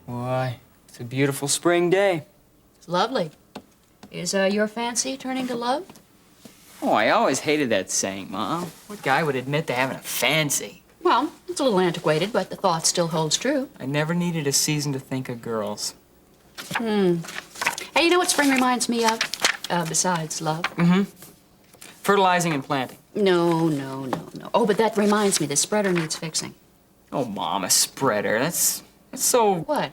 Why, it's a beautiful spring day. It's lovely. Is your fancy turning to love? Oh, I always hated that saying, Mom. What guy would admit to having a fancy? Well, it's a little antiquated, but the thought still holds true. I never needed a season to think of girls. Hey, you know what spring reminds me of? Besides love? Mm-hmm. Fertilizing and planting. No. Oh, but that reminds me, the spreader needs fixing. Oh, Mom, a spreader. That's so... What?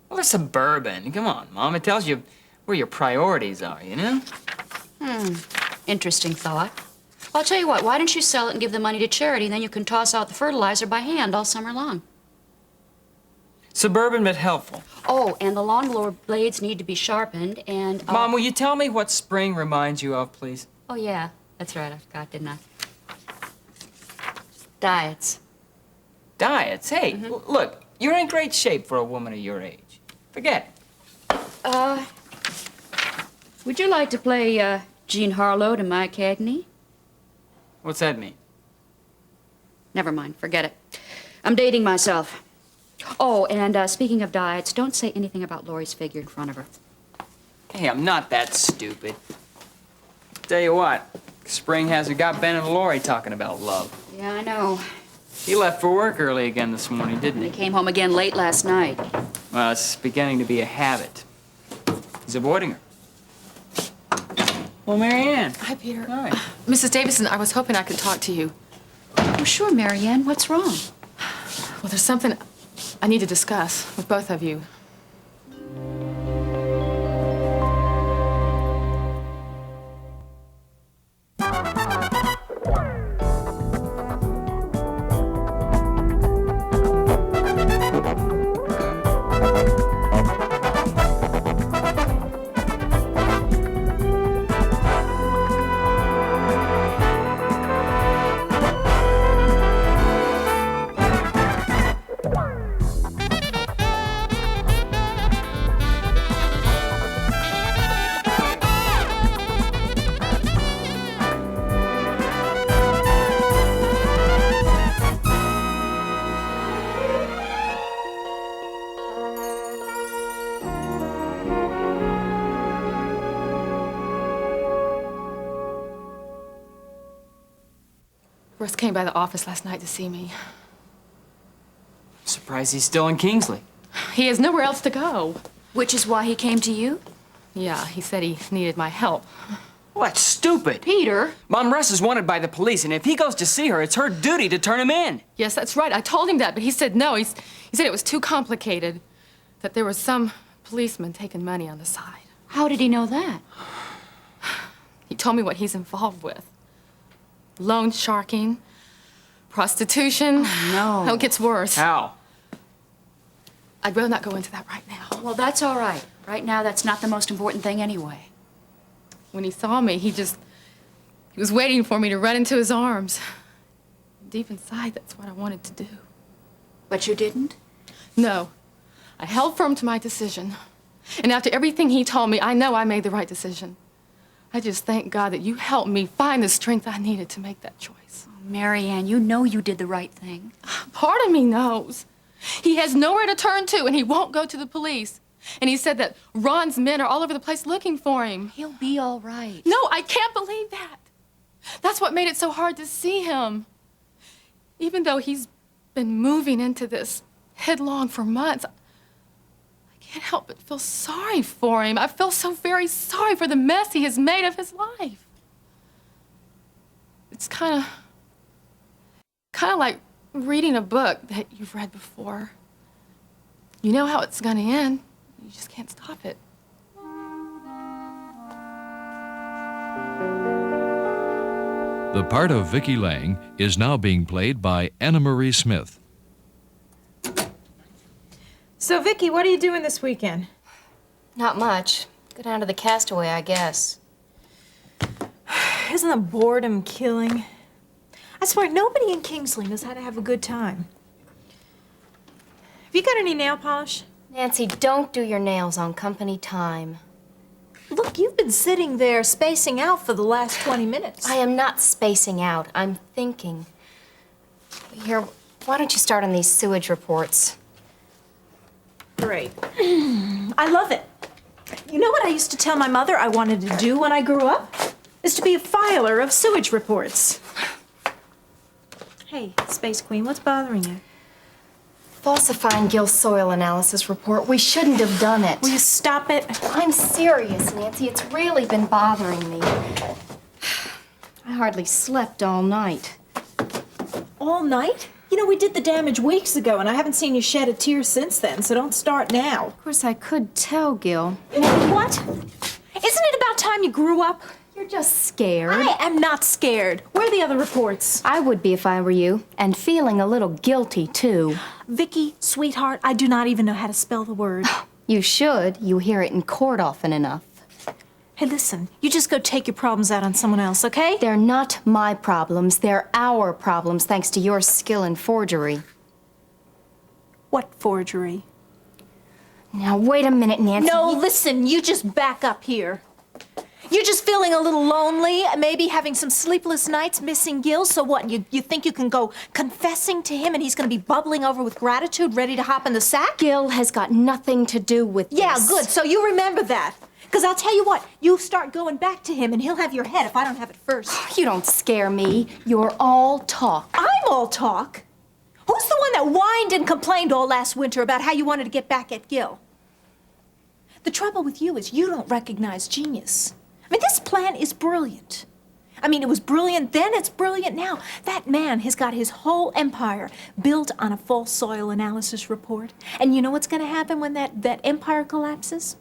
Well, they're suburban. Come on, Mom. It tells you where your priorities are, you know? Interesting thought. I'll tell you what, why don't you sell it and give the money to charity, and then you can toss out the fertilizer by hand all summer long. Suburban but helpful. Oh, and the lawnmower blades need to be sharpened, and... Mom, will you tell me what spring reminds you of, please? Oh, yeah. That's right. I forgot, didn't I? Diets. Diets? Hey, look, you're in great shape for a woman of your age. Forget it. Would you like to play, Jean Harlow to my Cagney? What's that mean? Never mind. Forget it. I'm dating myself. Oh, and speaking of diets, don't say anything about Laurie's figure in front of her. Hey, I'm not that stupid. Tell you what, spring hasn't got Ben and Laurie talking about love. Yeah, I know. He left for work early again this morning, didn't He he? came home again late last night. Well, it's beginning to be a habit. He's avoiding her. Well, Marianne. Hi, Peter. Hi. Mrs. Davison, I was hoping I could talk to you. Oh, sure, Marianne. What's wrong? Well, there's something I need to discuss with both of you. Russ came by the office last night to see me. Surprised he's still in Kingsley. He has nowhere else to go. Which is why he came to you? Yeah, he said he needed my help. Well, that's stupid. Peter! Mom, Russ is wanted by the police, and if he goes to see her, it's her duty to turn him in. Yes, that's right. I told him that, but he said no. He said it was too complicated, that there was some policeman taking money on the side. How did he know that? He told me what he's involved with. Loan sharking, prostitution. Oh, no. Oh, it gets worse. How? I'd rather not go into that right now. Well, that's all right. Right now, that's not the most important thing anyway. When he saw me, he was waiting for me to run into his arms. Deep inside, that's what I wanted to do. But you didn't? No. I held firm to my decision. And after everything he told me, I know I made the right decision. I just thank God that you helped me find the strength I needed to make that choice. Oh, Marianne, you know you did the right thing. Part of me knows. He has nowhere to turn to, and he won't go to the police. And he said that Ron's men are all over the place looking for him. He'll be all right. No, I can't believe that. That's what made it so hard to see him. Even though he's been moving into this headlong for months, I can't help but feel sorry for him. I feel so very sorry for the mess he has made of his life. It's kind of like reading a book that you've read before. You know how it's gonna end. You just can't stop it. The part of Vicky Lang is now being played by Anna Marie Smith. So, Vicky, what are you doing this weekend? Not much. Go down to the Castaway, I guess. Isn't the boredom killing? I swear, nobody in Kingsley knows how to have a good time. Have you got any nail polish? Nancy, don't do your nails on company time. Look, you've been sitting there spacing out for the last 20 minutes. I am not spacing out. I'm thinking. Here, why don't you start on these sewage reports? Great. I love it. You know what I used to tell my mother I wanted to do when I grew up? Is to be a filer of sewage reports. Hey, Space Queen, what's bothering you? Falsifying Gil's soil analysis report. We shouldn't have done it. Will you stop it? I'm serious, Nancy. It's really been bothering me. I hardly slept all night. All night? You know, we did the damage weeks ago, and I haven't seen you shed a tear since then, so don't start now. Of course, I could tell Gil. What? Isn't it about time you grew up? You're just scared. I am not scared. Where are the other reports? I would be if I were you, and feeling a little guilty, too. Vicky, sweetheart, I do not even know how to spell the word. You should. You hear it in court often enough. Hey, listen, you just go take your problems out on someone else, okay? They're not my problems. They're our problems, thanks to your skill in forgery. What forgery? Now, wait a minute, Nancy. No, listen, you just back up here. You're just feeling a little lonely, maybe having some sleepless nights missing Gil, so what, you think you can go confessing to him and he's gonna be bubbling over with gratitude, ready to hop in the sack? Gil has got nothing to do with this. Yeah, good, so you remember that. Because I'll tell you what, you start going back to him and he'll have your head if I don't have it first. You don't scare me. You're all talk. I'm all talk. Who's the one that whined and complained all last winter about how you wanted to get back at Gil? The trouble with you is you don't recognize genius. I mean, this plan is brilliant. I mean, it was brilliant then, it's brilliant now. That man has got his whole empire built on a false soil analysis report. And you know what's going to happen when that empire collapses?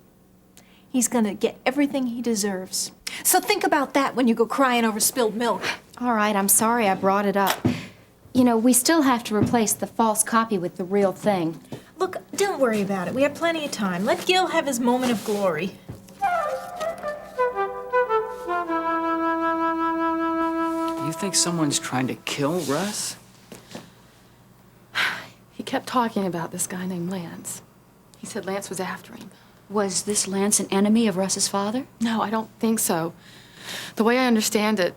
He's going to get everything he deserves. So think about that when you go crying over spilled milk. All right, I'm sorry I brought it up. You know, we still have to replace the false copy with the real thing. Look, don't worry about it. We have plenty of time. Let Gil have his moment of glory. You think someone's trying to kill Russ? He kept talking about this guy named Lance. He said Lance was after him. Was this Lance an enemy of Russ's father? No, I don't think so. The way I understand it,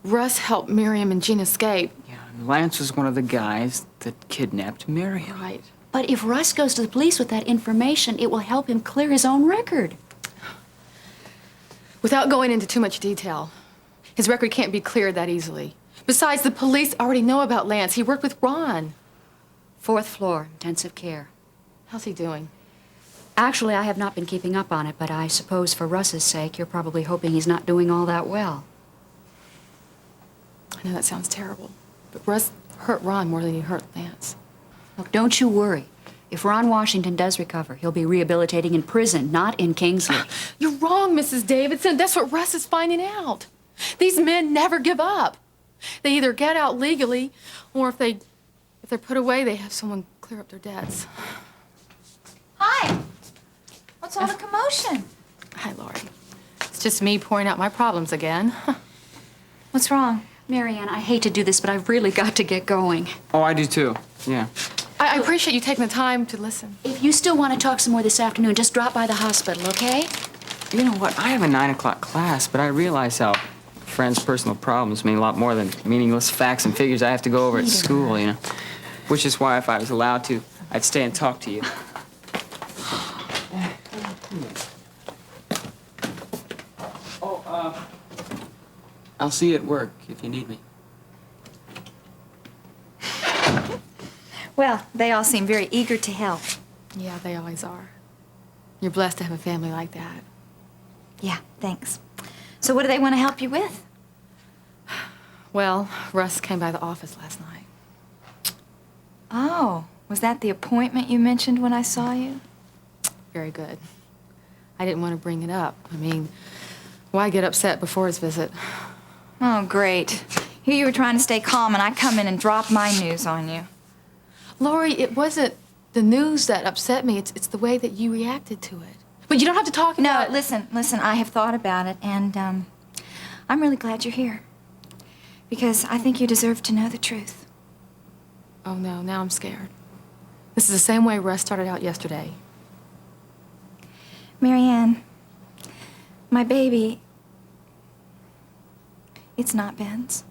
Russ helped Miriam and Jean escape. Yeah, and Lance was one of the guys that kidnapped Miriam. Right. But if Russ goes to the police with that information, it will help him clear his own record. Without going into too much detail, his record can't be cleared that easily. Besides, the police already know about Lance. He worked with Ron. 4th floor, intensive care. How's he doing? Actually, I have not been keeping up on it, but I suppose for Russ's sake, you're probably hoping he's not doing all that well. I know that sounds terrible, but Russ hurt Ron more than he hurt Lance. Look, don't you worry. If Ron Washington does recover, he'll be rehabilitating in prison, not in Kingsley. You're wrong, Mrs. Davidson. That's what Russ is finding out. These men never give up. They either get out legally, or if they're put away, they have someone clear up their debts. Hi. What's all the commotion? Hi, Laurie. It's just me pouring out my problems again. What's wrong? Marianne, I hate to do this, but I've really got to get going. Oh, I do too. Yeah. I appreciate you taking the time to listen. If you still want to talk some more this afternoon, just drop by the hospital, okay? You know what? I have a 9 o'clock class, but I realize how friends' personal problems mean a lot more than meaningless facts and figures I have to go over at school, you know. Which is why if I was allowed to, I'd stay and talk to you. I'll see you at work if you need me. Well, they all seem very eager to help. Yeah, they always are. You're blessed to have a family like that. Yeah, thanks. So what do they want to help you with? Well, Russ came by the office last night. Oh, was that the appointment you mentioned when I saw you? Very good. I didn't want to bring it up. I mean, why get upset before his visit? Oh, great. Here you were trying to stay calm, and I come in and drop my news on you. Laurie, it wasn't the news that upset me. It's the way that you reacted to it. But you don't have to talk No, about it. listen, I have thought about it, and I'm really glad you're here. Because I think you deserve to know the truth. Oh, no, now I'm scared. This is the same way Russ started out yesterday. Marianne, My baby, it's not Ben's.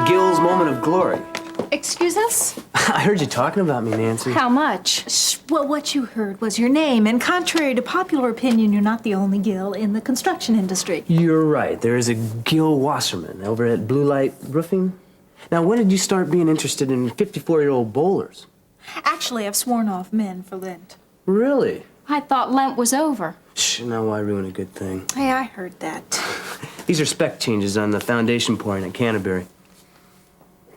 Gil's moment of glory. Excuse us? I heard you talking about me, Nancy. How much? Shh, well, what you heard was your name, and contrary to popular opinion, you're not the only Gil in the construction industry. You're right. There is a Gil Wasserman over at Blue Light Roofing. Now, when did you start being interested in 54-year-old bowlers? Actually, I've sworn off men for Lent. Really? I thought Lent was over. Shh, now why ruin a good thing? Hey, I heard that. These are spec changes on the foundation pouring at Canterbury.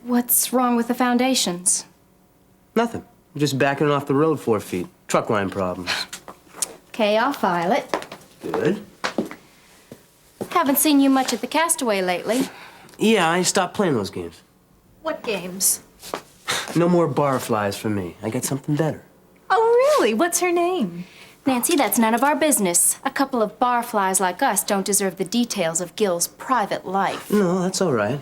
What's wrong with the foundations? Nothing. I'm just backing it off the road 4 feet. Truck line problems. Okay, I'll file it. Good. Haven't seen you much at the Castaway lately. Yeah, I stopped playing those games. What games? No more barflies for me. I got something better. Oh, really? What's her name? Nancy, that's none of our business. A couple of barflies like us don't deserve the details of Gil's private life. No, that's all right.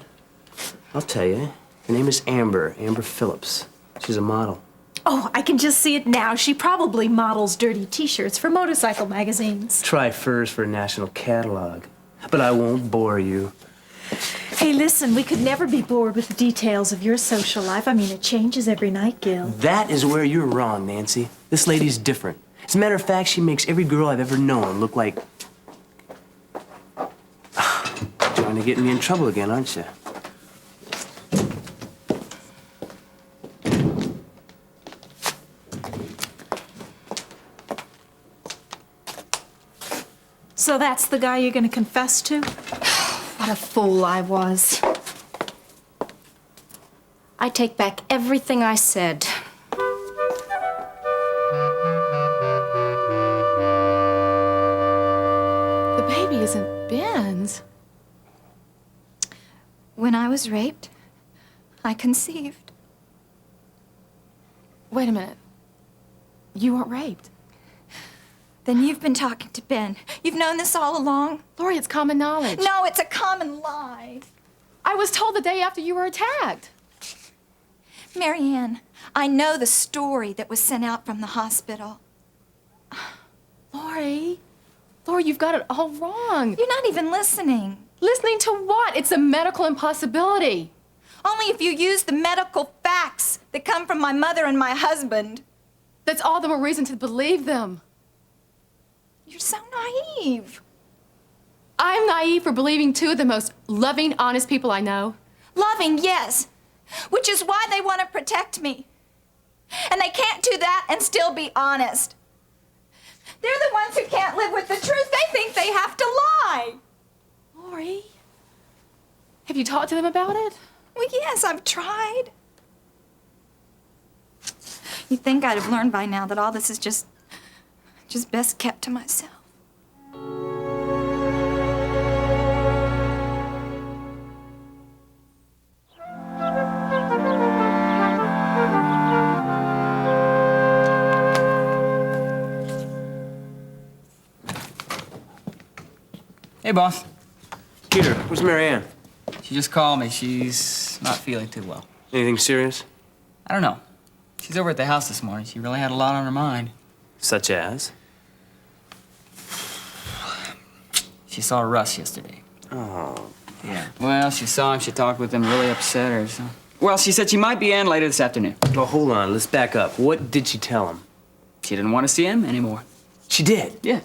I'll tell you. Her name is Amber Phillips. She's a model. Oh, I can just see it now. She probably models dirty T-shirts for motorcycle magazines. Tried furs for a national catalog. But I won't bore you. Hey, listen, we could never be bored with the details of your social life. I mean, it changes every night, Gil. That is where you're wrong, Nancy. This lady's different. As a matter of fact, she makes every girl I've ever known look like... Trying to get me in trouble again, aren't you? So that's the guy you're going to confess to? What a fool I was. I take back everything I said. The baby isn't Ben's. When I was raped, I conceived. Wait a minute. You weren't raped. Then you've been talking to Ben. You've known this all along? Lori, it's common knowledge. No, it's a common lie. I was told the day after you were attacked. Marianne, I know the story that was sent out from the hospital. Lori, you've got it all wrong. You're not even listening. Listening to what? It's a medical impossibility. Only if you use the medical facts that come from my mother and my husband. That's all the more reason to believe them. You're so naive. I'm naive for believing two of the most loving, honest people I know. Loving, yes. Which is why they want to protect me. And they can't do that and still be honest. They're the ones who can't live with the truth. They think they have to lie. Lori, have you talked to them about it? Well, yes, I've tried. You'd think I'd have learned by now that all this is just best kept to myself. Hey, boss. Peter, where's Marianne? She just called me. She's not feeling too well. Anything serious? I don't know. She's over at the house this morning. She really had a lot on her mind. Such as? She saw Russ yesterday. Oh. Yeah. Well, she saw him. She talked with him. Really upset her. So. Well, she said she might be in later this afternoon. Well, hold on. Let's back up. What did she tell him? She didn't want to see him anymore. She did? Yeah.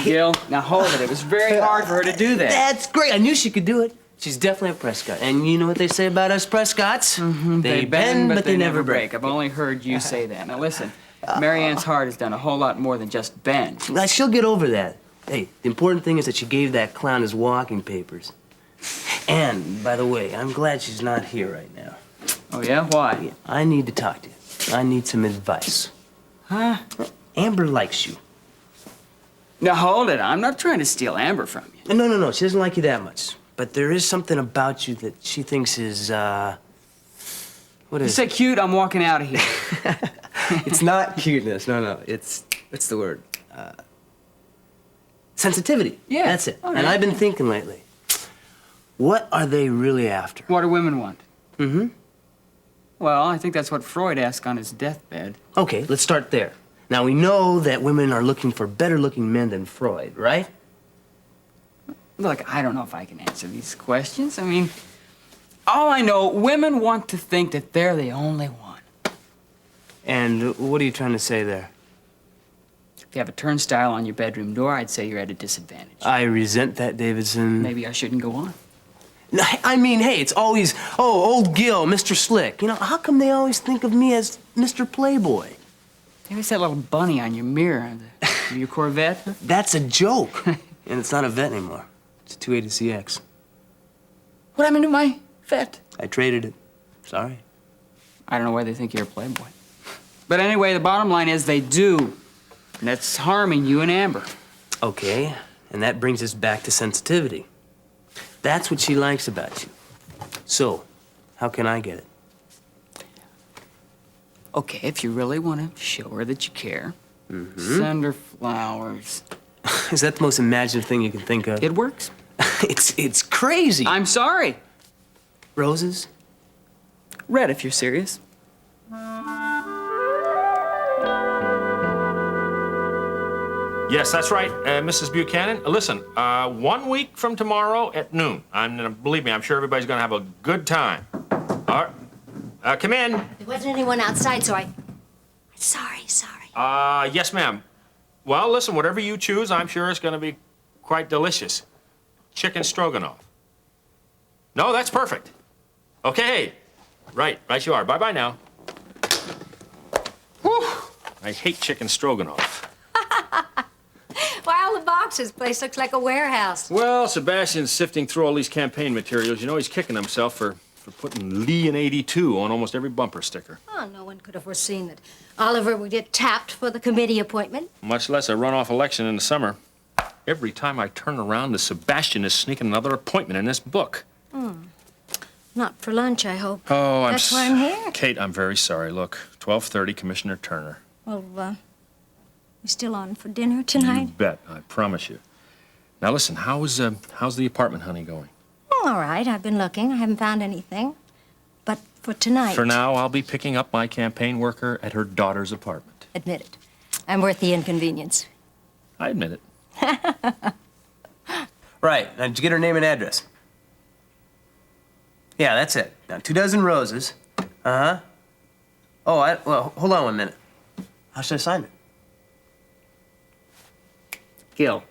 Gil, now hold it. It was very hard for her to do that. That's great. I knew she could do it. She's definitely a Prescott. And you know what they say about us Prescotts? They bend, but they never break. I've only heard you say that. Now listen, Marianne's heart has done a whole lot more than just bend. Now, she'll get over that. Hey, the important thing is that she gave that clown his walking papers. And, by the way, I'm glad she's not here right now. Oh, yeah? Why? I need to talk to you. I need some advice. Huh? Amber likes you. Now hold it. I'm not trying to steal Amber from you. No. She doesn't like you that much. But there is something about you that she thinks is, what You is say cute, I'm walking out of here. It's not cuteness. No. It's, what's the word? Sensitivity. Yeah. That's it. Oh, And yeah. I've been thinking lately, what are they really after? What do women want? Mm-hmm. Well, I think that's what Freud asked on his deathbed. Okay, let's start there. Now, we know that women are looking for better-looking men than Freud, right? Look, I don't know if I can answer these questions. I mean, all I know, women want to think that they're the only one. And what are you trying to say there? If you have a turnstile on your bedroom door, I'd say you're at a disadvantage. I resent that, Davidson. Maybe I shouldn't go on. No, I mean, hey, it's always, oh, old Gil, Mr. Slick. You know, how come they always think of me as Mr. Playboy? There's that little bunny on your mirror, your Corvette. That's a joke. And it's not a vet anymore. It's a 280CX. What happened to my vet? I traded it. Sorry. I don't know why they think you're a playboy. But anyway, the bottom line is they do. And that's harming you and Amber. Okay, and that brings us back to sensitivity. That's what she likes about you. So, how can I get it? Okay, if you really want to show her that you care, send her flowers. Is that the most imaginative thing you can think of? It works. It's crazy. I'm sorry. Roses? Red, if you're serious. Yes, that's right, Mrs. Buchanan. Listen, 1 week from tomorrow at noon. Believe me, I'm sure everybody's gonna have a good time. All right, come in. There wasn't anyone outside, so Sorry. Yes, ma'am. Well, listen, whatever you choose, I'm sure it's gonna be quite delicious. Chicken stroganoff. No, that's perfect. Okay, right you are. Bye-bye now. Whew, I hate chicken stroganoff. Why all the boxes? Place looks like a warehouse. Well, Sebastian's sifting through all these campaign materials. You know, he's kicking himself for putting Lee and 82 on almost every bumper sticker. Oh, no one could have foreseen that Oliver would get tapped for the committee appointment. Much less a runoff election in the summer. Every time I turn around, the Sebastian is sneaking another appointment in this book. Not for lunch, I hope. Oh, That's why I'm here. Kate, I'm very sorry. Look, 12:30, Commissioner Turner. Well, we still on for dinner tonight? You bet, I promise you. Now listen, how's the apartment honey going? All right, I've been looking. I haven't found anything. But for tonight... For now, I'll be picking up my campaign worker at her daughter's apartment. Admit it. I'm worth the inconvenience. I admit it. Right. Now, did you get her name and address? Yeah, that's it. Now, 2 dozen roses. Uh-huh. Oh, well, hold on 1 minute. How should I sign it? Gil.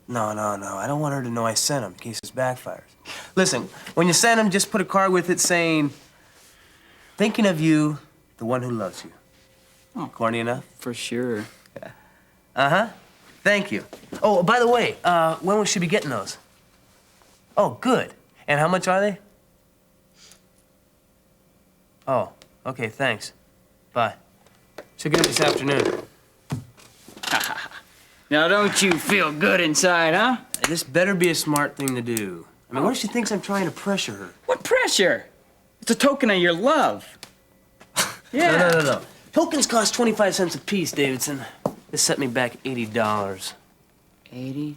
No. I don't want her to know I sent them in case this backfires. Listen, when you send them, just put a card with it saying, thinking of you, the one who loves you. Oh, corny enough? For sure. Yeah. Uh-huh. Thank you. Oh, by the way, when will she be getting those? Oh, good. And how much are they? Oh, okay, thanks. Bye. She'll get it this afternoon. Now, don't you feel good inside, huh? This better be a smart thing to do. I mean, what if she thinks I'm trying to pressure her? What pressure? It's a token of your love. Yeah. No. Tokens cost 25 cents a piece, Davidson. This set me back $80. 80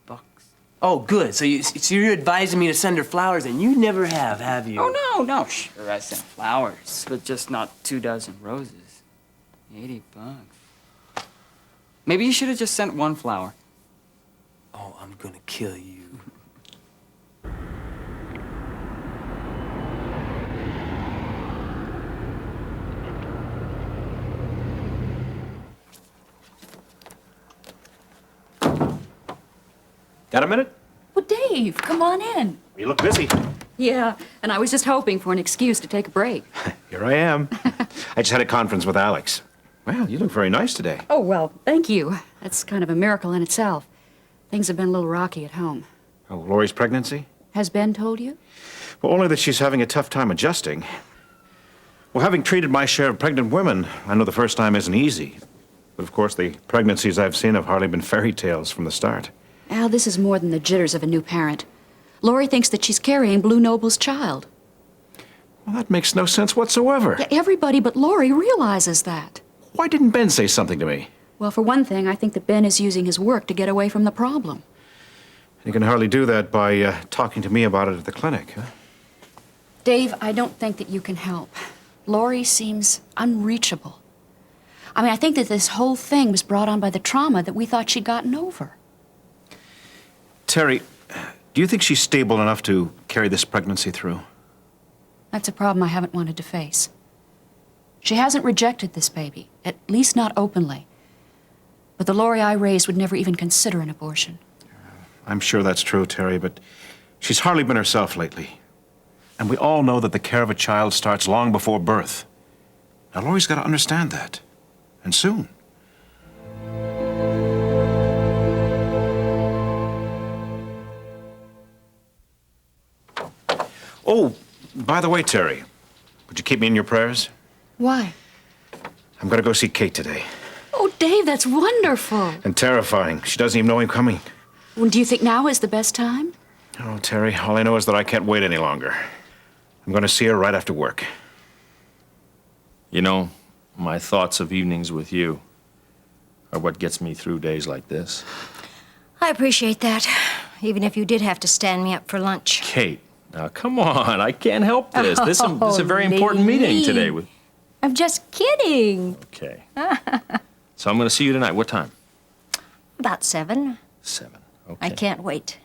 bucks. Oh, good. So you're advising me to send her flowers, and you never have you? Oh, no. Sure, I sent flowers, but just not 2 dozen roses. 80 bucks. Maybe you should have just sent 1 flower. Oh, I'm gonna kill you. Got a minute? Well, Dave, come on in. You look busy. Yeah, and I was just hoping for an excuse to take a break. Here I am. I just had a conference with Alex. Well, you look very nice today. Oh, well, thank you. That's kind of a miracle in itself. Things have been a little rocky at home. Oh, Lori's pregnancy? Has Ben told you? Well, only that she's having a tough time adjusting. Well, having treated my share of pregnant women, I know the first time isn't easy. But of course, the pregnancies I've seen have hardly been fairy tales from the start. Al, this is more than the jitters of a new parent. Lori thinks that she's carrying Blue Noble's child. Well, that makes no sense whatsoever. Yeah, everybody but Lori realizes that. Why didn't Ben say something to me? Well, for one thing, I think that Ben is using his work to get away from the problem. You can hardly do that by talking to me about it at the clinic, huh? Dave, I don't think that you can help. Lori seems unreachable. I mean, I think that this whole thing was brought on by the trauma that we thought she'd gotten over. Terry, do you think she's stable enough to carry this pregnancy through? That's a problem I haven't wanted to face. She hasn't rejected this baby, at least not openly. But the Lori I raised would never even consider an abortion. I'm sure that's true, Terry, but she's hardly been herself lately. And we all know that the care of a child starts long before birth. Now, Lori's got to understand that. And soon. Oh, by the way, Terry, would you keep me in your prayers? Why? I'm going to go see Kate today. Oh, Dave, that's wonderful. And terrifying. She doesn't even know I'm coming. Well, do you think now is the best time? Oh, Terry, all I know is that I can't wait any longer. I'm going to see her right after work. You know, my thoughts of evenings with you are what gets me through days like this. I appreciate that, even if you did have to stand me up for lunch. Kate, now come on, I can't help this. This is a very important meeting today. I'm just kidding. Okay. So I'm going to see you tonight. What time? About 7. 7. Okay. I can't wait.